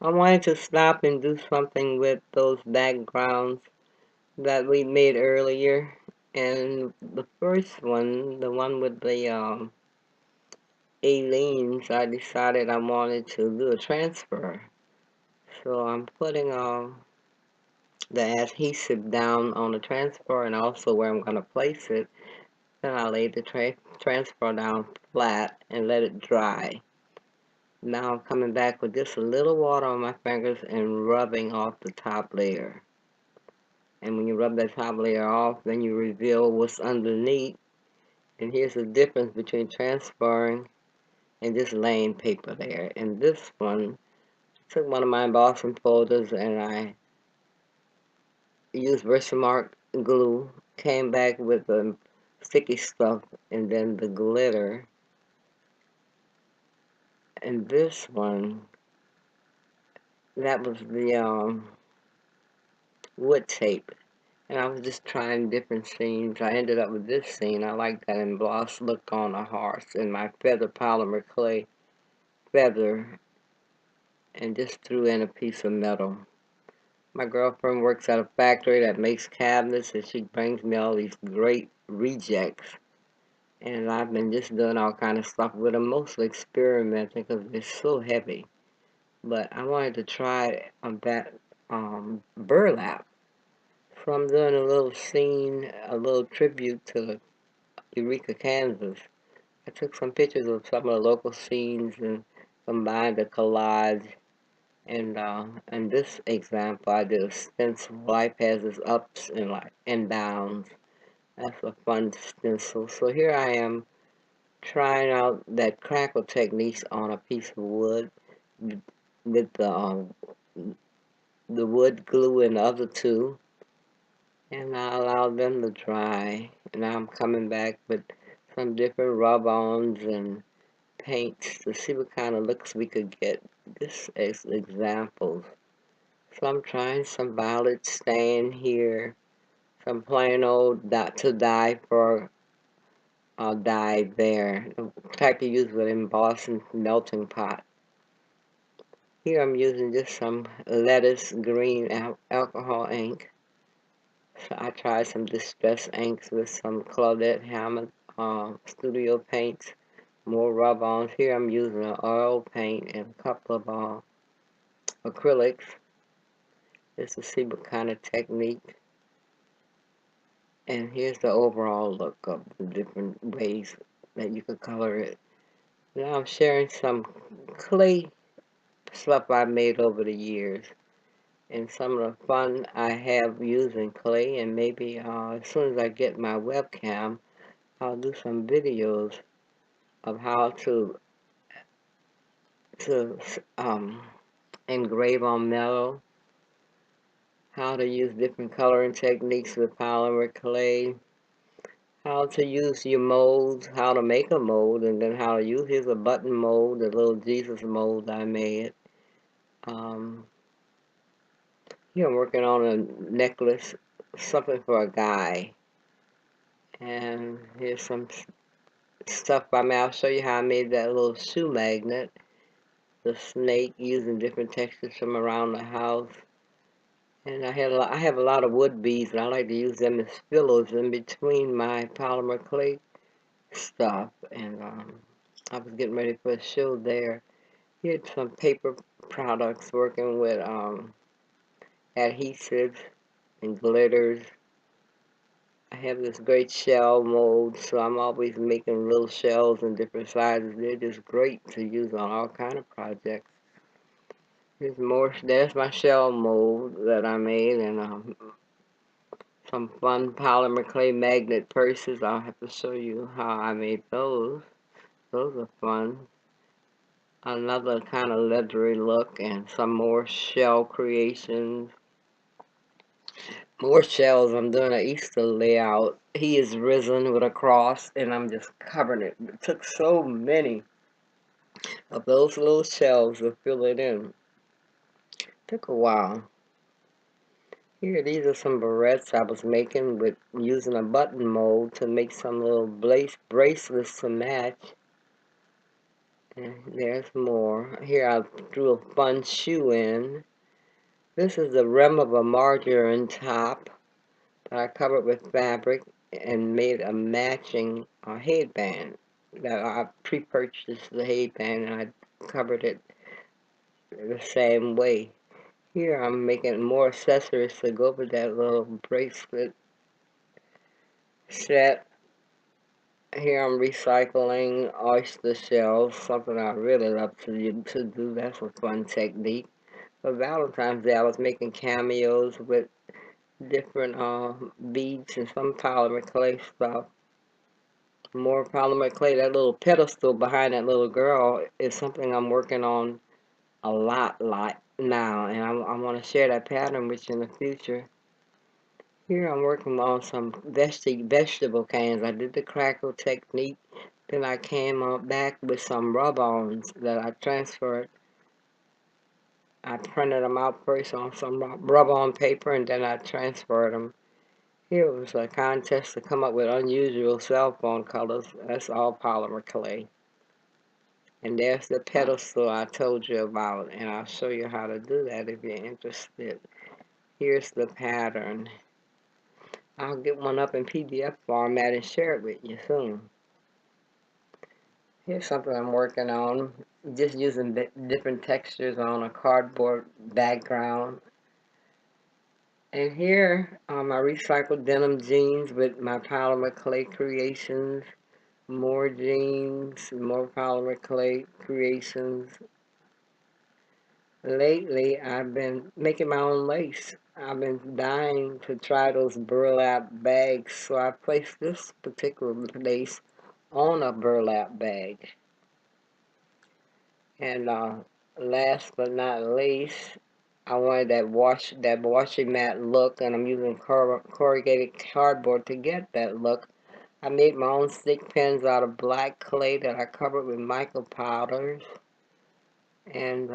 I wanted to stop and do something with those backgrounds that we made earlier. And the first one, the one with the Aleen's, I decided I wanted to do a transfer. So I'm putting the adhesive down on the transfer and also where I'm going to place it. Then I lay the transfer down flat and let it dry. Now I'm coming back with just a little water on my fingers and rubbing off the top layer. And when you rub that top layer off, then you reveal what's underneath. And here's the difference between transferring and just laying paper there. And this one, I took one of my embossing folders and I used Versamark glue, came back with the sticky stuff and then the glitter. And this one, that was the wood tape. And I was just trying different scenes. I ended up with this scene. I like that embossed look on a horse and my feather polymer clay feather and just threw in a piece of metal. My girlfriend works at a factory that makes cabinets and she brings me all these great rejects. And I've been just doing all kind of stuff with them, mostly experimenting because they're so heavy. But I wanted to try that burlap. So I'm doing a little scene, a little tribute to Eureka, Kansas. I took some pictures of some of the local scenes and combined a collage. And in this example, I did a stencil. Life has its ups and downs. That's a fun stencil. So here I am trying out that crackle techniques on a piece of wood with the wood glue and the other two. And I allowed them to dry. And now I'm coming back with some different rub-ons and paints to see what kind of looks we could get. This is examples. So I'm trying some violet stain here, some plain old to dye for dye there, the type you use with embossing melting pot. Here I'm using just some lettuce green alcohol ink. So I tried some distress inks with some Claudette Hammond studio paints, more rub-ons. Here I'm using an oil paint and a couple of acrylics just to see what kind of technique. And here's the overall look of the different ways that you could color it. Now I'm sharing some clay stuff I made over the years and some of the fun I have using clay, and maybe as soon as I get my webcam I'll do some videos of how to engrave on metal, how to use different coloring techniques with polymer clay, how to use your molds, how to make a mold, and then how to use. Here's a button mold, a little Jesus mold I made. Here I'm working on a necklace, something for a guy. And here's some stuff by me. I'll show you how I made that little shoe magnet. The snake using different textures from around the house. And I have a lot of wood beads, and I like to use them as fillers in between my polymer clay stuff. And I was getting ready for a show there. Here's some paper products working with adhesives and glitters. I have this great shell mold, so I'm always making little shells in different sizes. They're just great to use on all kind of projects. There's my shell mold that I made, and some fun polymer clay magnet purses. I'll have to show you how I made those. Those are fun. Another kind of leathery look, and some more shell creations. More shells. I'm doing an Easter layout. He is risen with a cross, and I'm just covering it. It took so many of those little shells to fill it in. Took a while. Here, these are some barrettes I was making with using a button mold to make some little bracelets to match. And there's more. Here I drew a fun shoe in. This is the rim of a margarine top that I covered with fabric and made a matching headband. That I pre-purchased the headband and I covered it the same way. Here I'm making more accessories to go with that little bracelet set. Here I'm recycling oyster shells, something I really love to do. That's a fun technique. For Valentine's Day, I was making cameos with different beads and some polymer clay stuff. More polymer clay. That little pedestal behind that little girl is something I'm working on a lot now, and I want to share that pattern with you in the future. Here I'm working on some vegetable cans. I did the crackle technique. Then I came back with some rub-ons that I transferred. I printed them out first on some rub-on paper, and then I transferred them. Here was a contest to come up with unusual cell phone colors. That's all polymer clay. And there's the pedestal I told you about, and I'll show you how to do that if you're interested. Here's the pattern. I'll get one up in PDF format and share it with you soon. Here's something I'm working on, just using different textures on a cardboard background. And here are my recycled denim jeans with my polymer clay creations. More jeans, more polymer clay creations. Lately, I've been making my own lace. I've been dying to try those burlap bags, so I placed this particular lace on a burlap bag. And last but not least, I wanted that washing mat look, and I'm using corrugated cardboard to get that look. I made my own stick pins out of black clay that I covered with mica powders, and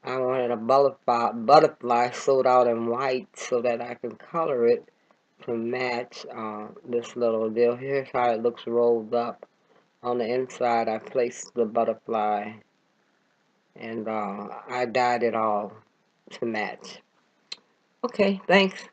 I wanted a butterfly sewed out in white so that I can color it to match this little deal. Here's how it looks rolled up. On the inside, I placed the butterfly, and I dyed it all to match. Okay, thanks.